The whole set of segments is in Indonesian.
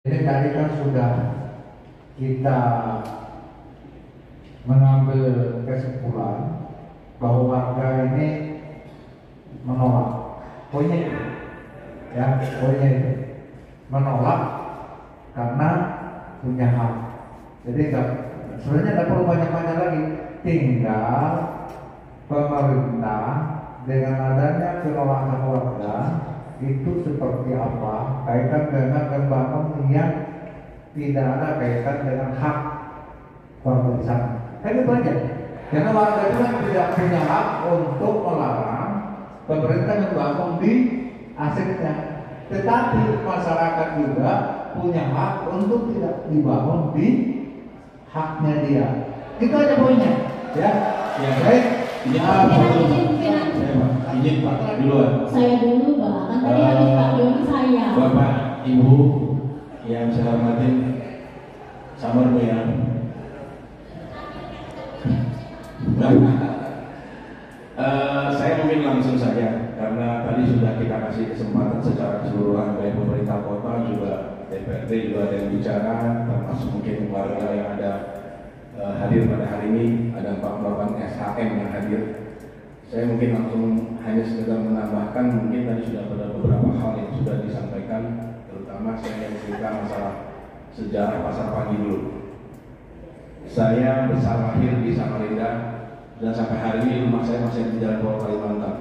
Jadi tadi kan sudah kita mengambil kesimpulan bahwa warga ini menolak. Poinnya itu, ya, poinnya itu menolak karena punya hak. Jadi sebenarnya tidak perlu banyak-banyak lagi, tinggal pemerintah dengan adanya penolakan warga itu seperti apa kaitan dengan pembangunan yang tidak ada kaitan dengan hak warga di sana. Kan itu aja. Karena warga itu kan tidak punya hak untuk melarang pemerintah membangun di asetnya, tetapi masyarakat juga punya hak untuk tidak dibangun di haknya dia. Itu aja poinnya, ya. Ya, baik. Izin Pak, duluan. Saya dulu Pak, kan tadi habis Pak Doni saya. Bapak, Ibu yang saya hormati, sabar Bu ya. Saya mungkin langsung saja karena tadi sudah kita kasih kesempatan secara keseluruhan baik pemerintah kota juga DPRD juga ada yang bicara, termasuk mungkin warga yang ada hadir pada hari ini, ada Pak Bapak SHM yang hadir. Saya mungkin langsung hanya sekedar menambahkan, mungkin tadi sudah ada beberapa hal yang sudah disampaikan, terutama saya ingin cerita masalah sejarah Pasar Pagi dulu. Saya besar lahir di Samarinda dan sampai hari ini rumah saya masih di Jalan Tol Kalimantan.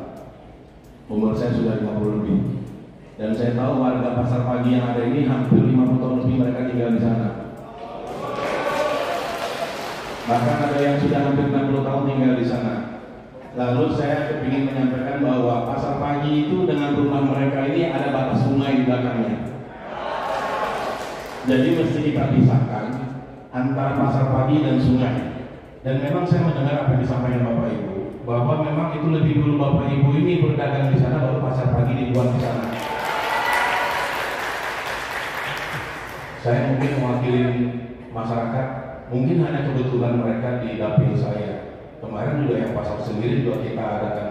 Umur saya sudah 50 lebih. Dan saya tahu warga Pasar Pagi yang ada ini hampir 50 tahun lebih mereka tinggal di sana. Bahkan ada yang sudah hampir 60 tahun tinggal di sana. Lalu saya ingin menyampaikan bahwa Pasar Pagi itu dengan rumah mereka ini ada batas sungai di belakangnya. Jadi mesti kita pisahkan antara Pasar Pagi dan sungai. Dan memang saya mendengar apa yang disampaikan Bapak Ibu, bahwa memang itu lebih dulu Bapak Ibu ini berdagang di sana, baru Pasar Pagi dibuat di sana. Saya mungkin mewakili masyarakat, mungkin hanya kebetulan mereka di dapil saya. Kemarin juga yang pasar sendiri juga kita adakan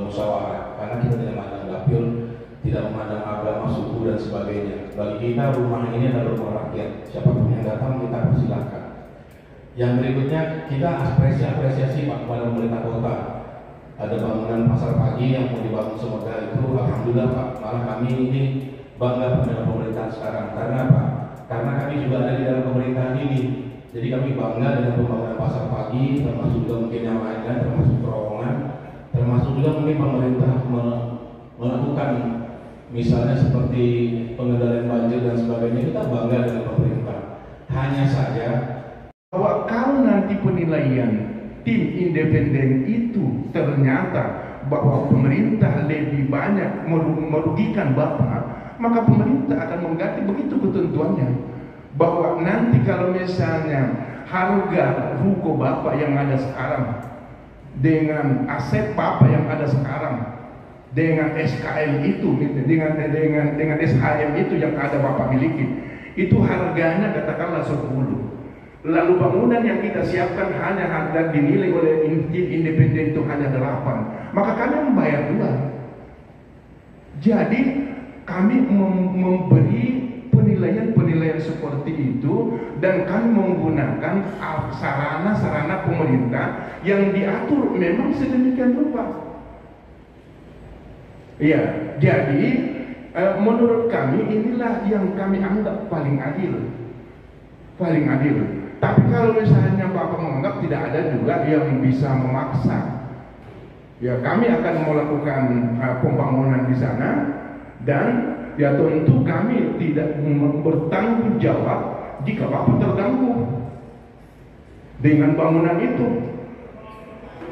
musyawarah, karena kita tidak memandang dapil, tidak memandang agama, suku dan sebagainya. Bagi kita rumah ini adalah rumah rakyat. Siapapun yang datang kita persilahkan. Yang berikutnya kita apresiasi Pak kepada pemerintah kota. Ada bangunan Pasar Pagi yang mau dibangun semoga itu, alhamdulillah Pak. Malah kami ini bangga dengan pemerintahan sekarang. Karena apa? Karena kami juga ada di dalam pemerintahan ini. Jadi kami bangga dengan pembangunan Pasar Pagi, termasuk juga mungkin yang lainnya, termasuk terowongan, termasuk juga mungkin pemerintah melakukan misalnya seperti pengendalian banjir dan sebagainya. Kita bangga dengan pemerintah. Hanya saja bahwa kalau nanti penilaian tim independen itu ternyata bahwa pemerintah lebih banyak merugikan Bapak, maka pemerintah akan mengganti begitu ketentuannya. Bahwa nanti kalau misalnya harga ruko Bapak yang ada sekarang dengan aset Bapak yang ada sekarang dengan SKM itu dengan SHM itu yang ada Bapak miliki, itu harganya katakanlah 10. Lalu bangunan yang kita siapkan hanya harga dinilai oleh tim independen itu hanya 8, maka kami membayar 2. Jadi kami memberi penilaian seperti itu, dan kami menggunakan sarana-sarana pemerintah yang diatur memang sedemikian rupa. Iya, jadi menurut kami inilah yang kami anggap paling adil. Paling adil. Tapi kalau misalnya Bapak menganggap tidak ada juga yang bisa memaksa, ya kami akan melakukan pembangunan di sana, dan ya tentu kami tidak bertanggung jawab jika Bapak terganggu dengan bangunan itu.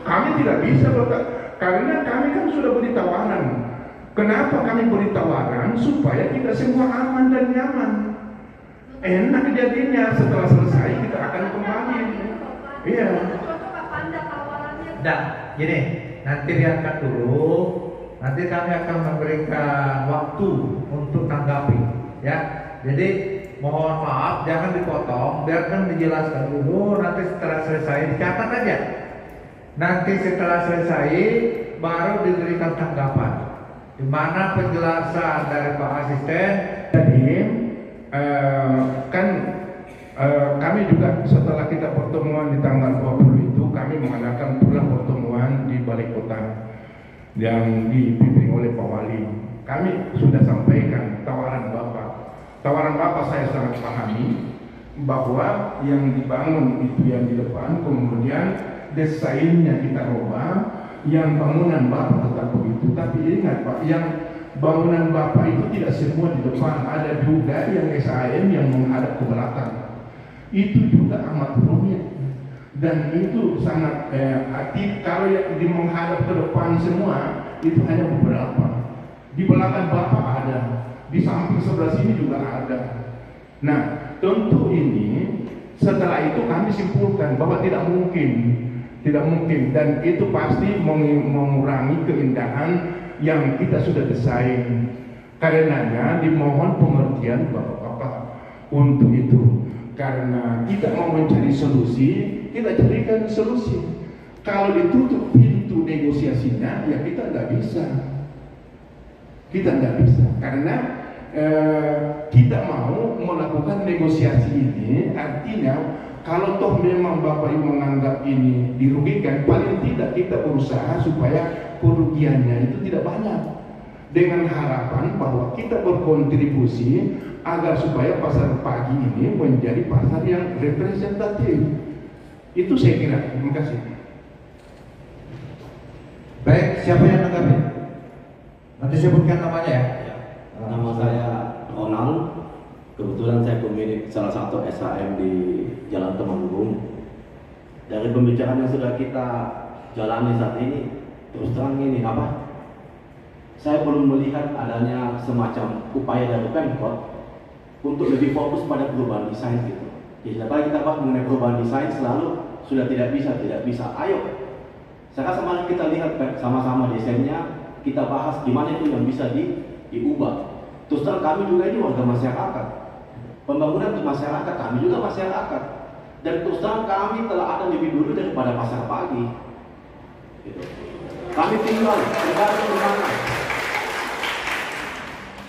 Kami tidak bisa karena kami kan sudah beri tawaran. Kenapa kami beri tawaran? Supaya kita semua aman dan nyaman. Enak jadinya, setelah selesai kita akan kembali. Iya. Nah, gini, nanti lihatkan dulu. Nanti kami akan memberikan waktu untuk tanggapi, ya. Jadi mohon maaf, jangan dipotong, biarkan dijelaskan dulu. Nanti setelah selesai dicatat aja. Nanti setelah selesai baru diberikan tanggapan. Di mana penjelasan dari Pak Asisten. Jadi kan kami juga setelah kita pertemuan di tanggal 20 itu kami mengadakan pula pertemuan di Balai Kota yang dipimpin oleh Pak Wali. Kami sudah sampaikan tawaran Bapak. Tawaran Bapak saya sangat pahami bahwa yang dibangun itu yang di depan, kemudian desainnya kita rubah, yang bangunan Bapak tetap begitu. Tapi ingat Pak, yang bangunan Bapak itu tidak semua di depan, ada juga yang SAM yang menghadap ke belakang. Itu juga amat rumit dan itu sangat kalau yang menghadap ke depan semua itu hanya beberapa. Di belakang Bapak ada, di samping sebelah sini juga ada. Nah, tentu ini setelah itu kami simpulkan bahwa tidak mungkin dan itu pasti mengurangi keindahan yang kita sudah desain. Karenanya dimohon pengertian Bapak-bapak untuk itu. Karena kita mau mencari solusi, kita carikan solusi. Kalau ditutup pintu negosiasinya, ya kita nggak bisa. Karena kita mau melakukan negosiasi ini, artinya kalau toh memang Bapak Ibu menganggap ini dirugikan, paling tidak kita berusaha supaya kerugiannya itu tidak banyak, dengan harapan bahwa kita berkontribusi agar supaya pasar pagi ini menjadi pasar yang representatif. Itu saya kira. Terima kasih. Baik, siapa yang menanggapi? Nanti sebutkan namanya ya. Nama saya Ronald. Kebetulan saya pemilik salah satu SHM di Jalan Temanggung. Dari pembicaraan yang sudah kita jalani saat ini, terus terang ini saya belum melihat adanya semacam upaya dari Pemkot untuk lebih fokus pada perubahan desain gitu. Jadi kalau kita bahas mengenai perubahan desain selalu sudah tidak bisa. Ayo, sekarang mari kita lihat sama-sama desainnya, kita bahas di mana itu yang bisa diubah. Terus terang kami juga ini warga masyarakat. Pembangunan untuk masyarakat, kami juga masyarakat. Dan terus terang kami telah ada lebih dulu daripada pasar pagi. Gitu. Kami tinggal berdagang di mana?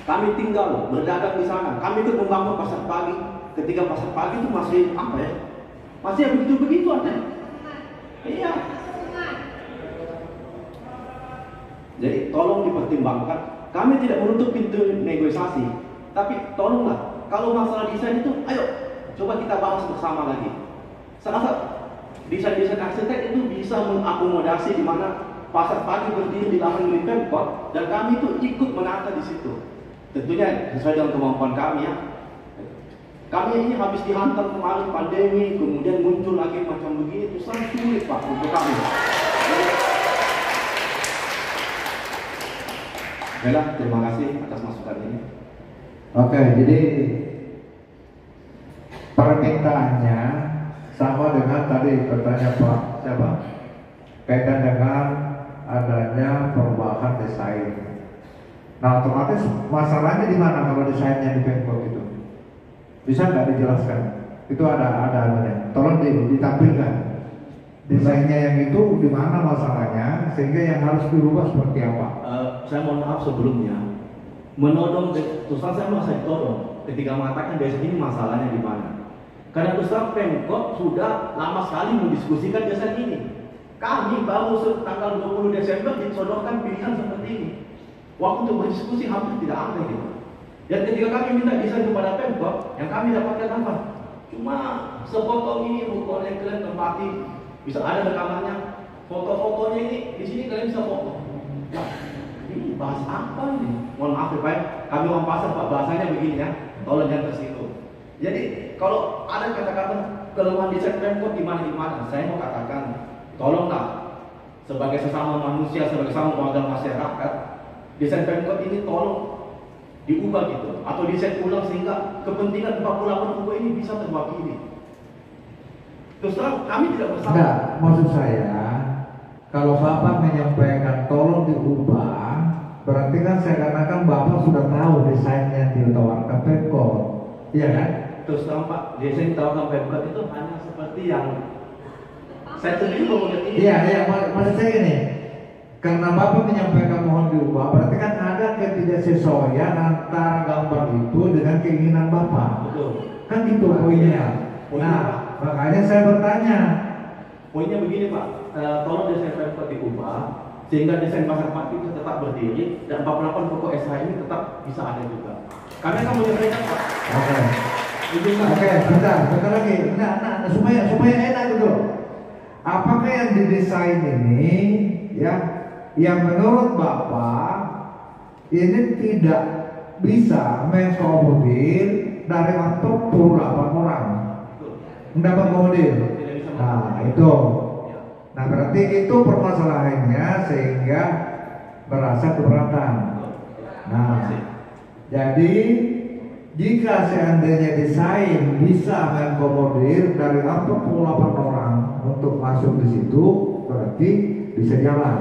Kami tinggal berdagang di sana. Kami ikut membangun pasar pagi. Ketika pasar pagi itu masih masih yang begitu-begitu aja. Iya. Jadi tolong dipertimbangkan. Kami tidak menutup pintu negosiasi, tapi tolonglah kalau masalah desain itu, ayo coba kita bahas bersama lagi. Saya rasa desain arsitek itu bisa mengakomodasi di mana pasar pagi berdiri di lahan milik Pemkot dan kami itu ikut menata di situ. Tentunya sesuai dengan kemampuan kami ya. Kami ini habis dihantam kemarin pandemi, kemudian muncul lagi macam begini, itu sangat sulit Pak untuk kami. Baiklah, terima kasih atas masukan ini. Oke, jadi permintaannya sama dengan tadi bertanya Pak siapa? Kaitan dengan adanya perubahan desain. Nah, otomatis masalahnya di mana kalau desainnya di Pemkot itu? Bisa nggak dijelaskan? Itu ada adanya. Tolong ditampilkan desainnya yang itu di mana masalahnya sehingga yang harus dirubah seperti apa? Saya mohon maaf sebelumnya menodong, terus saya merasa ditodong ketika mengatakan desain ini masalahnya di mana. Karena terus terang Pemkot sudah lama sekali mendiskusikan desain ini. Kami baru tanggal 20 Desember disodorkan pilihan seperti ini. Waktu untuk berdiskusi hampir tidak ada gitu. Dan ketika kami minta desain kepada Pemkot, yang kami dapatkan apa? Cuma sepotong ini ruko yang kalian tempati, bisa ada rekamannya. Foto-fotonya ini di sini kalian bisa foto. Ya, ini bahas apa ini? Mohon maaf ya Pak, kami orang pasar Pak bahasanya begini ya. Tolong jangan tersinggung. Jadi kalau ada kata-kata kelemahan desain Pemkot di mana, saya mau katakan, tolonglah sebagai sesama manusia, sebagai sesama warga masyarakat, desain Pemkot ini tolong diubah gitu, atau desain ulang sehingga kepentingan 48 ruko ini bisa terwakili. Terus terang kami tidak bersama. Enggak, maksud saya kalau Bapak menyampaikan tolong diubah, berarti kan seakan-akan Bapak sudah tahu desainnya ditawarkan Pemkot, iya kan? Terus terang Pak, desain ditawarkan Pemkot itu hanya seperti yang saya sendiri melihat ini. Iya, maksud saya gini, karena Bapak menyampaikan mohon diubah, berarti kan ada ketidaksesuaian antara gambar itu dengan keinginan Bapak. Betul. Kan itu poinnya. Nah, makanya saya bertanya. Poinnya begini Pak, tolong desain Pemkot diubah sehingga desain pasar parkir itu tetap berdiri dan 48 pokok SH ini tetap bisa ada juga. Karena kamu menyampaikan Pak. Oke, bentar lagi. Nah, supaya enak gitu. Apakah yang didesain ini, ya, yang menurut Bapak ini tidak bisa mengakomodir dari 48 orang? Mendapat akomodir. Nah, itu. Nah, berarti itu permasalahannya sehingga merasa keberatan. Nah, jadi jika seandainya desain bisa mengakomodir dari 48 orang untuk masuk di situ, berarti bisa jalan.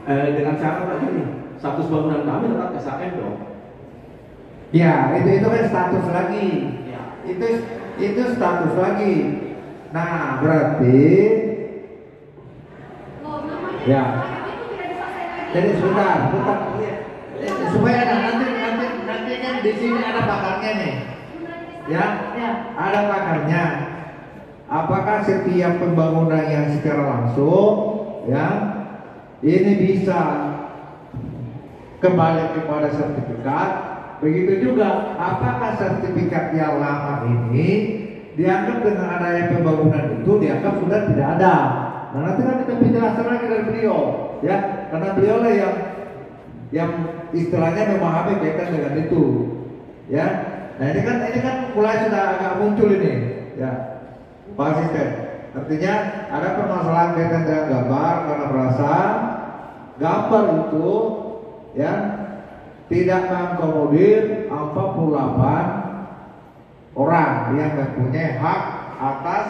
Dengan syarat tadi nih, status bangunan kami tetap SHM dong. Ya, itu kan status lagi. Ya. Itu status lagi. Nah, berarti ya. Jadi sebentar. Supaya nanti kan di sini ada pakarnya nih. Ya, ada pakarnya. Apakah setiap pembangunan yang secara langsung, ya, ini bisa kembali kepada sertifikat? Begitu juga, apakah sertifikat yang lama ini dianggap dengan adanya pembangunan itu dianggap sudah tidak ada? Nah, nanti kan kita penjelasan lagi dari beliau, ya, karena beliau lah yang istilahnya memahami kaitan dengan itu, ya. Nah, ini kan mulai sudah agak muncul ini, ya, Pak Asisten. Artinya ada permasalahan kaitan dengan gambar karena merasa gambar itu, ya, tidak mengakomodir 48 orang yang mempunyai hak atas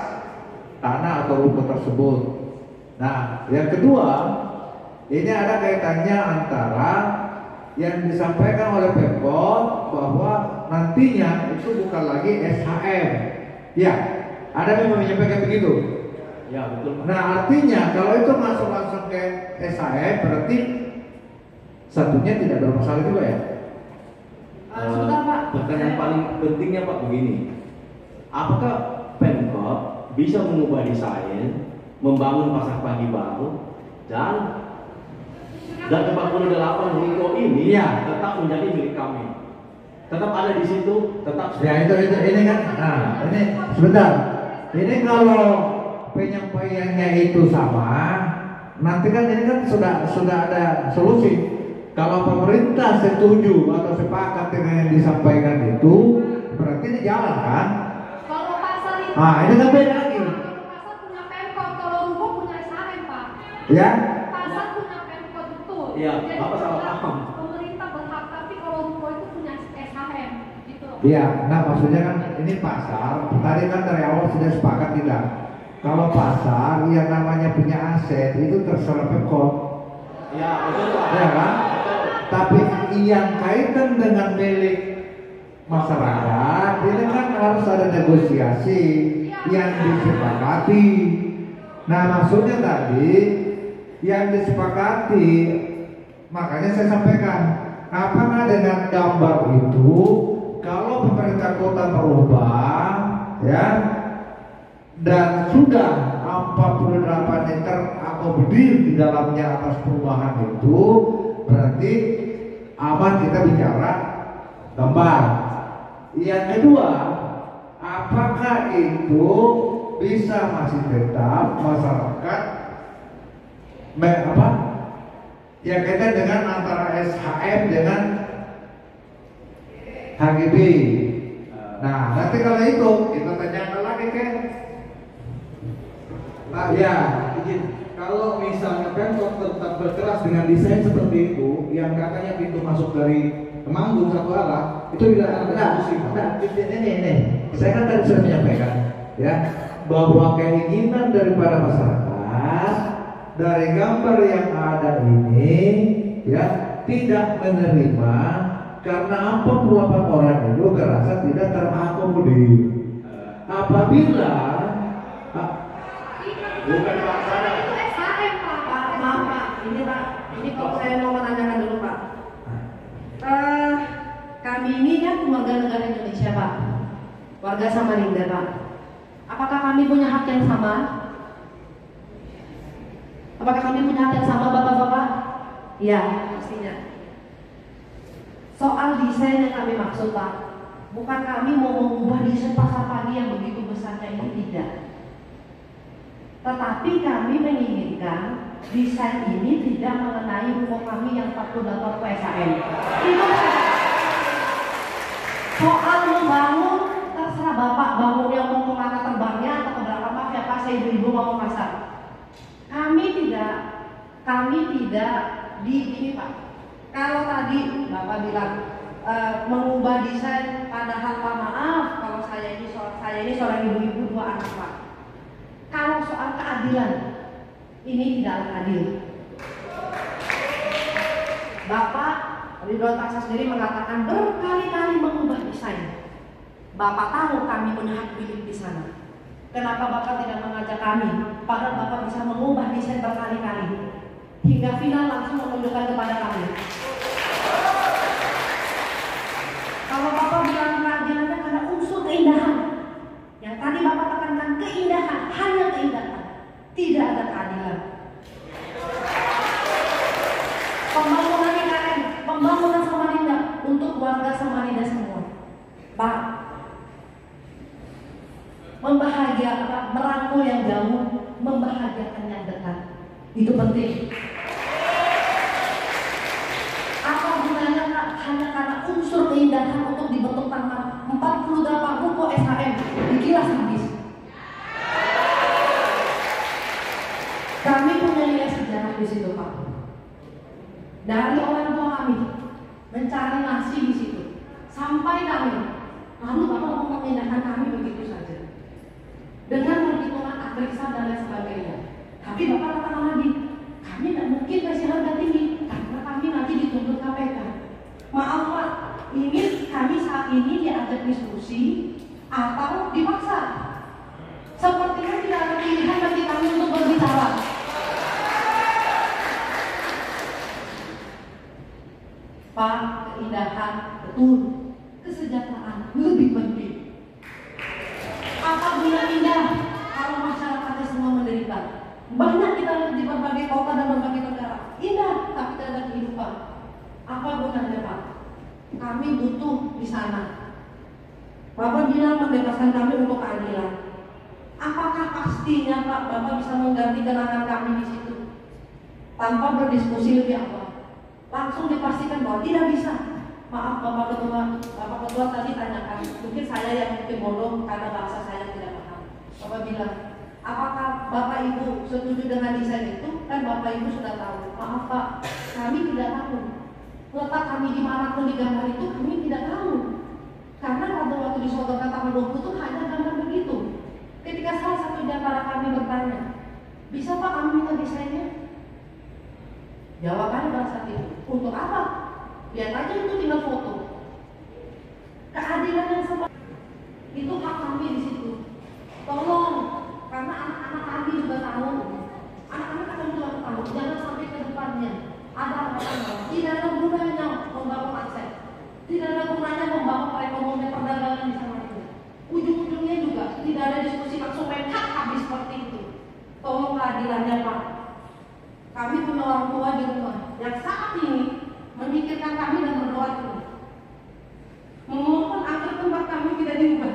tanah atau rumah tersebut. Nah, yang kedua, ini ada kaitannya antara yang disampaikan oleh Pemkot bahwa nantinya itu bukan lagi SHM. Ya, ada yang menyampaikan begitu. Ya, betul. Nah, artinya kalau itu masuk langsung ke SHM berarti satunya tidak bermasalah juga ya? Sebentar Pak. Pertanyaan paling pentingnya Pak begini, apakah Pemkot bisa mengubah desain, membangun pasar pagi baru dan 48 ruko ini Ya, tetap menjadi milik kami, tetap ada di situ, tetap. ya itu ini kan. Nah, ini sebentar. Ini kalau penyampaiannya itu sama, nanti kan ini kan sudah ada solusi. Kalau pemerintah setuju atau sepakat dengan yang disampaikan itu, berarti ini jalan kan? Kalau pasar itu, Nah, ini kan beda lagi. pasar punya Pemkot, kalau ruko punya SHM Pak. Ya, Pasar punya Pemkot betul. Iya, Jadi Bapak salah berhak, paham. pemerintah berhak, tapi kalau ruko itu punya SHM gitu. iya. Nah, maksudnya kan ini pasar. Tadi kan dari awal sudah sepakat tidak. Kalau pasar yang namanya punya aset itu terserah Pemkot. Ya, betul Pak. Ya kan? Tapi yang kaitan dengan milik masyarakat ini kan harus ada negosiasi yang disepakati. Nah, maksudnya tadi yang disepakati, makanya saya sampaikan, apakah dengan gambar itu kalau pemerintah kota berubah, ya, dan sudah 48 yang terakomodir di dalamnya atas perubahan itu, berarti aman kita bicara gambar. Yang kedua, apakah itu bisa masih tetap masyarakat yang kaitan dengan antara SHM dengan HGB. Nah, nanti kalau itu kita tanyakan lagi kan. Ya, izin. Kalau misalnya Pemkot tetap berkeras dengan desain seperti itu, yang katanya pintu masuk dari Temanggung satu arah, itu tidak akan ada solusi. Ini. Saya kan tadi sudah menyampaikan, ya, bahwa keinginan daripada masyarakat dari gambar yang ada ini, ya, tidak menerima karena 48 orang itu kerasa tidak terakomodir. Apabila Bukan Pak, Itu SHM Pak. Maaf Ini kalau saya mau menanyakan dulu Pak. Kami ini kan warga negara Indonesia Pak, warga Samarinda Pak. Apakah kami punya hak yang sama? Apakah kami punya hak yang sama Bapak-bapak? Iya, pastinya. Soal desain yang kami maksud Pak, bukan kami mau mengubah desain pasar pagi yang begitu besarnya ini, tidak. Tetapi kami menginginkan desain ini tidak mengenai hukum kami yang 48 PSAN. Itu saja. Soal membangun, terserah Bapak bangunnya mau ke mana terbangnya atau ke belakang, maaf ya Pak, saya ibu-ibu mau masak. Kami tidak di ini Pak. Kalau tadi Bapak bilang mengubah desain, padahal Pak maaf kalau saya ini seorang ibu-ibu 2 anak Pak. Kalau soal keadilan, ini tidaklah adil. Bapak Ridwan Kamil sendiri mengatakan berkali-kali mengubah desain. Bapak tahu kami punya hak pilih di sana. Kenapa Bapak tidak mengajak kami? Padahal Bapak bisa mengubah desain berkali-kali hingga final langsung menunjukkan kepada kami. Kalau Bapak bilang keadilannya karena unsur keindahan, yang tadi Bapak tekankan keindahan, hanya keindahan, tidak ada keadilan. Pembangunan IKN, pembangunan Samarinda untuk warga Samarinda semua, Pak. Membahagiakan, merangkul yang jauh, membahagiakan yang dekat, itu penting. Apa gunanya Kak? Hanya karena unsur keindahan untuk dibentuk tanpa 48 ruko SHM dikilas habis. Kami punya nilai sejarah di situ Pak. Dari orang tua kami mencari nasi di situ sampai kami, lalu Bapak mau memindahkan kami begitu saja dengan perhitungan agriksa dan lain sebagainya. Tapi Bapak katakan lagi, kami tidak mungkin kasih harga tinggi karena kami nanti dituntut KPK. Maaf Pak, ini kami saat ini diajak diskusi atau dipaksa. Sepertinya tidak ada pilihan bagi kami untuk berbicara. Pak, keindahan betul, kesejahteraan lebih penting. Apa guna indah kalau masyarakatnya semua menderita? Banyak kita lihat di berbagai kota dan berbagai negara, indah tapi tidak ada kehidupan. Apa gunanya Pak? Kami butuh di sana. Bapak bilang membebaskan kami untuk keadilan. Apakah pastinya Pak Bapak bisa mengganti kenangan kami di situ tanpa berdiskusi lebih awal? Langsung dipastikan bahwa tidak bisa. Maaf Bapak Ketua tadi tanyakan, mungkin saya yang mungkin bodoh karena bahasa saya tidak paham. Bapak bilang, apakah Bapak Ibu setuju dengan desain itu? Kan Bapak Ibu sudah tahu. Maaf Pak, kami tidak tahu. Letak kami di mana pun di gambar itu kami tidak tahu. Karena pada waktu disodorkan tanggal 20 itu hanya gambar begitu. Ketika salah satu di antara kami bertanya, bisa Pak kami minta desainnya? Jawabannya pada saat itu, untuk apa? Lihat aja itu tinggal foto. Keadilan yang sama itu hak kami di situ. Tolong, karena anak-anak kami juga tahu. Anak-anak kami juga tahu. Jangan sampai ke depannya ada apa-apa. Tidak ada gunanya membangun aset. Tidak ada gunanya membangun perekonomian perdagangan di sana itu. Ujung-ujungnya juga tidak ada diskusi langsung main habis seperti itu. Tolong keadilannya Pak. Kami punya orang tua di rumah yang saat ini memikirkan kami dan berdoa terus. Memohon agar tempat kami tidak diubah.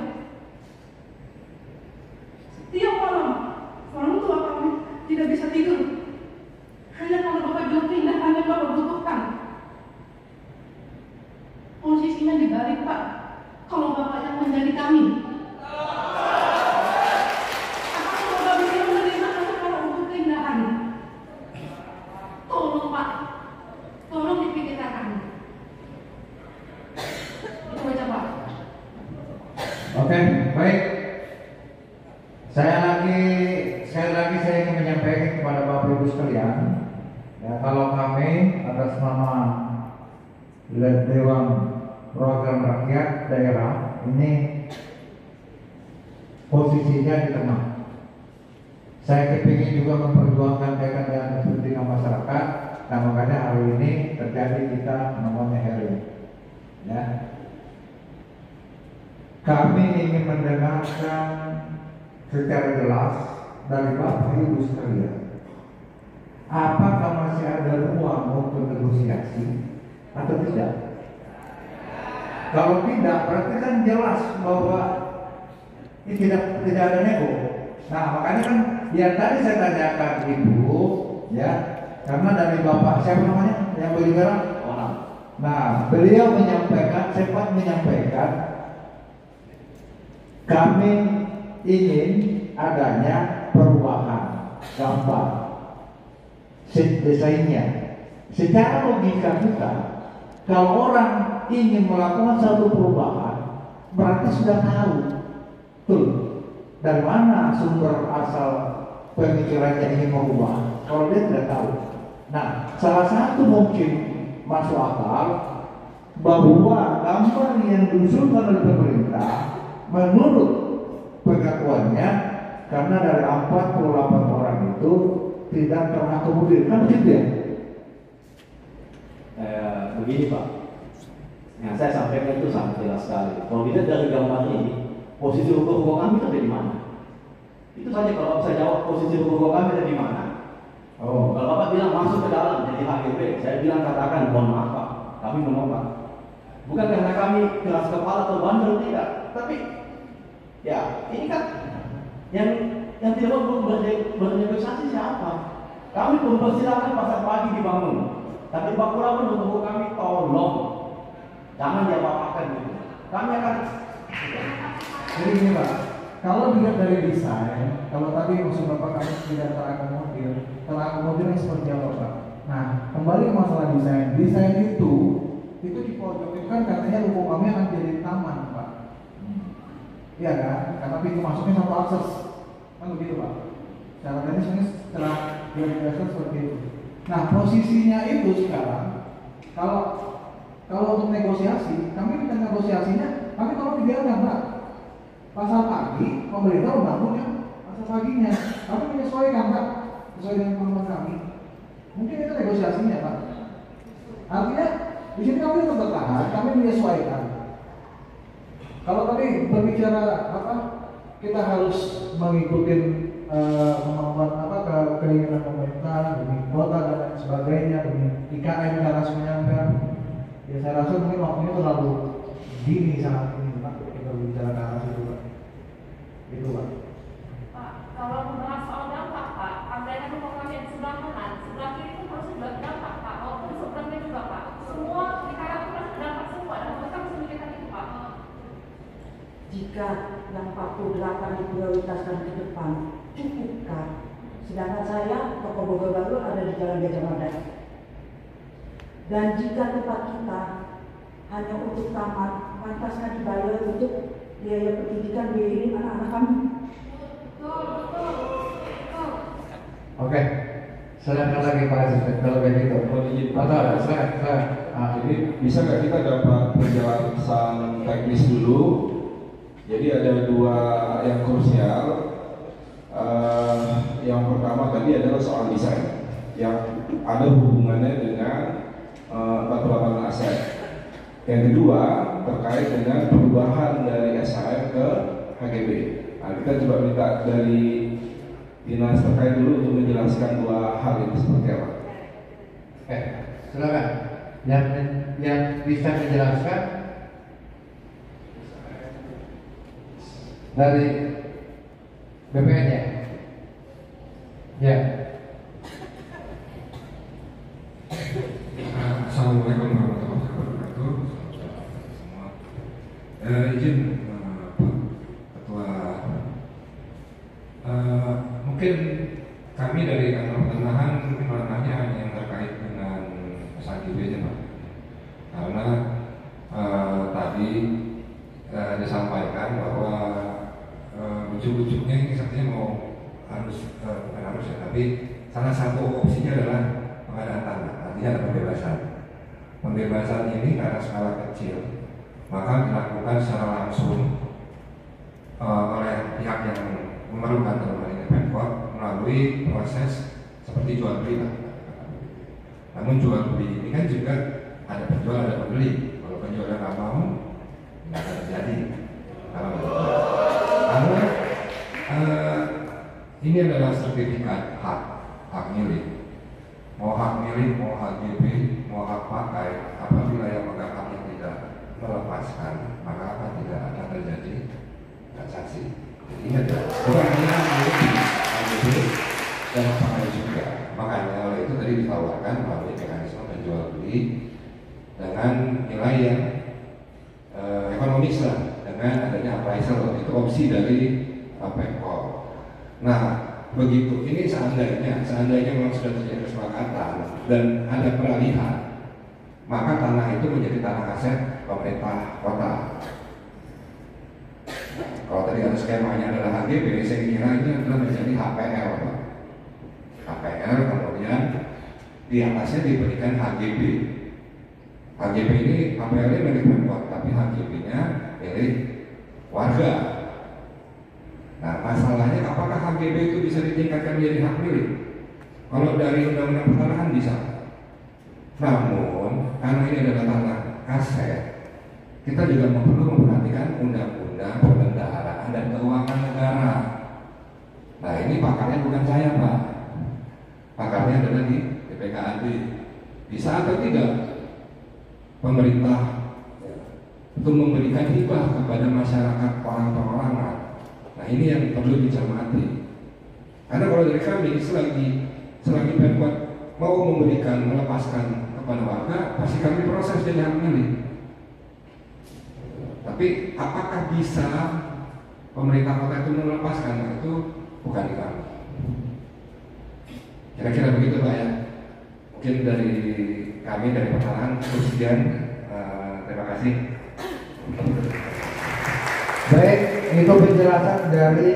Setiap malam, orang tua kami tidak bisa tidur. Hanya kalau Bapak bilang tindakan yang Bapak butuhkan. Posisinya dibalik Pak. Kalau Bapak yang menjadi kami. Apakah Bapak bisa menerima kalau untuk keindahan? Tolong Pak, tolong dipikirkan kami. Itu aja Pak. Oke, baik. Sekali lagi saya ingin menyampaikan kepada Bapak Ibu sekalian, ya, kalau kami atas nama Dewan Perwakilan Rakyat Daerah ini posisinya di tengah. Saya kepingin juga memperjuangkan dengan kepentingan masyarakat, Nah makanya hari ini terjadi kita namanya hearing. Ya. Kami ingin mendengarkan secara jelas dari Bapak Ibu sekalian, apakah masih ada ruang untuk negosiasi atau tidak? Kalau tidak, berarti kan jelas bahwa ini tidak ada nego. Nah makanya kan yang tadi saya tanyakan Ibu, ya, karena dari Bapak siapa namanya yang baju merah? Nah beliau menyampaikan, sempat menyampaikan, kami ingin adanya perubahan gambar desainnya. Secara logika kita, kalau orang ingin melakukan satu perubahan, berarti sudah tahu tuh dari mana sumber asal pemikirannya ingin merubah. Kalau dia tidak tahu, nah salah satu mungkin masuk akal bahwa gambar yang diusulkan oleh pemerintah menurut pengakuannya, karena dari 48 orang itu tidak terakomodir, kan begitu ya? Begini Pak, yang saya sampaikan itu sangat jelas sekali. Kalau dilihat dari gambar ini, posisi ruko kami itu ada di mana? Itu saja kalau saya jawab posisi ruko kami ada di mana. Oh, kalau Bapak bilang masuk ke dalam jadi HGB, saya bilang katakan mohon maaf Pak, kami menolak. Bukan karena kami keras kepala atau bandel, tidak, tapi ya ini kan yang tidak mau bernegosiasi siapa? Kami mempersilahkan pasar pagi dibangun, tapi Pak Kurawan untuk kami tolong jangan diapa-apakan gitu. Kami akan. Jadi gini Pak, kalau dilihat dari desain, kalau tadi maksud Bapak kami tidak terakomodirnya seperti apa Pak? Nah, kembali ke masalah desain. Desain itu di pojok itu kan katanya ruko kami akan jadi taman Pak. Iya kan? Karena pintu masuknya satu akses, kan begitu Pak. Secara teknis ini setelah dijelaskan seperti itu. Nah, posisinya itu sekarang, kalau untuk negosiasi, kami minta negosiasinya, kami tolong dibiarkan Pak. Pasar pagi, pemerintah membangun yang pasar paginya, kami menyesuaikan Pak, sesuai dengan kemampuan kami. Mungkin itu negosiasinya Pak. Artinya di sini kami tetap bertahan, kami menyesuaikan. Kalau tadi berbicara apa, kita harus mengikuti kemampuan keinginan pemerintah demi kota dan lain sebagainya, demi IKN Karas Menyangga. Ya saya rasa mungkin waktunya terlalu dini saat ini Pak, kita berbicara ke arah itu Pak. Itu Pak. Pak, kalau membahas soal dampak Pak, andainya rumah kami yang sebelah kanan, sebelah kiri itu harus juga dampak Pak, walaupun seberangnya juga Pak. Semua di kanan itu dampak semua, dan kita harus memikirkan itu Pak. Jika yang 48 diprioritaskan ke depan, cukupkah? Sedangkan saya, toko Bogor Baru ada di Jalan Gajah Mada. Dan jika tempat kita hanya untuk taman, pantaskah dibayar untuk biaya pendidikan biaya anak-anak kami? Betul. Oke, silakan lagi Pak Aziz kalau begitu. Silakan. Jadi bisa nggak kita dapat penjelasan teknis dulu? Jadi ada dua yang krusial. Yang pertama tadi adalah soal desain yang ada hubungannya dengan batu lapangan aset. Yang kedua terkait dengan perubahan dari SHM ke HGB. Nah, kita coba minta dari dinas terkait dulu untuk menjelaskan dua hal itu seperti apa. Silakan. Yang bisa menjelaskan dari BPN ya. Ya. Assalamualaikum warahmatullahi wabarakatuh. Semua. Izin Pak Ketua. Mungkin kami dari kantor peternakan mungkin ranahnya hanya yang terkait dengan SHGB aja Pak. Karena tadi disampaikan bahwa ujuk-ujuknya ini sepertinya mau bukan harus ya, tapi salah satu opsinya adalah pengadaan tanah, artinya ada pembebasan. Pembebasan ini karena skala kecil, maka dilakukan secara langsung oleh pihak yang memerlukan, dalam hal ini Pemkot, melalui proses seperti jual beli. Tapi Namun jual beli ini kan juga ada penjual ada pembeli. Kalau penjualnya nggak mau, nggak akan terjadi. Karena ini adalah sertifikat hak milik. Mau hak milik, mau hak HGB, mau hak pakai, apabila yang pegang haknya tidak melepaskan, maka apa tidak akan terjadi transaksi. Jadi ingat ya, bukan hanya HGB dan pakai juga. Makanya oleh itu tadi ditawarkan melalui mekanisme penjual beli dengan nilai yang ekonomis lah, dengan adanya appraisal, itu opsi dari Pemkot. Nah, begitu ini seandainya memang sudah terjadi kesepakatan dan ada peralihan, maka tanah itu menjadi tanah aset pemerintah kota. Kalau tadi ada skemanya adalah HGB, saya kira ini adalah menjadi HPL, Pak. HPL kemudian di atasnya diberikan HGB. HGB ini HPL-nya milik Pemkot, tapi HGB-nya milik warga. Nah, masalahnya apakah HGB itu bisa ditingkatkan menjadi hak milik? Kalau dari Undang-Undang Pertanahan bisa. Namun, karena ini adalah tanah aset, kita juga perlu memperhatikan Undang-Undang Perbendaharaan dan Keuangan Negara. Nah, ini pakarnya bukan saya, Pak. Pakarnya adalah di BPKAD. Bisa atau tidak pemerintah untuk memberikan hibah kepada masyarakat orang perorangan? Nah, ini yang perlu dicermati. Karena kalau dari kami selagi Pemkot mau melepaskan kepada warga, pasti kami proses jadi hak milik. Tapi apakah bisa pemerintah kota itu melepaskan? Nah, itu bukan di kami. Kira-kira begitu, Pak ya. Mungkin dari kami dari Pertanahan cukup sekian. Terima kasih. Baik, itu penjelasan dari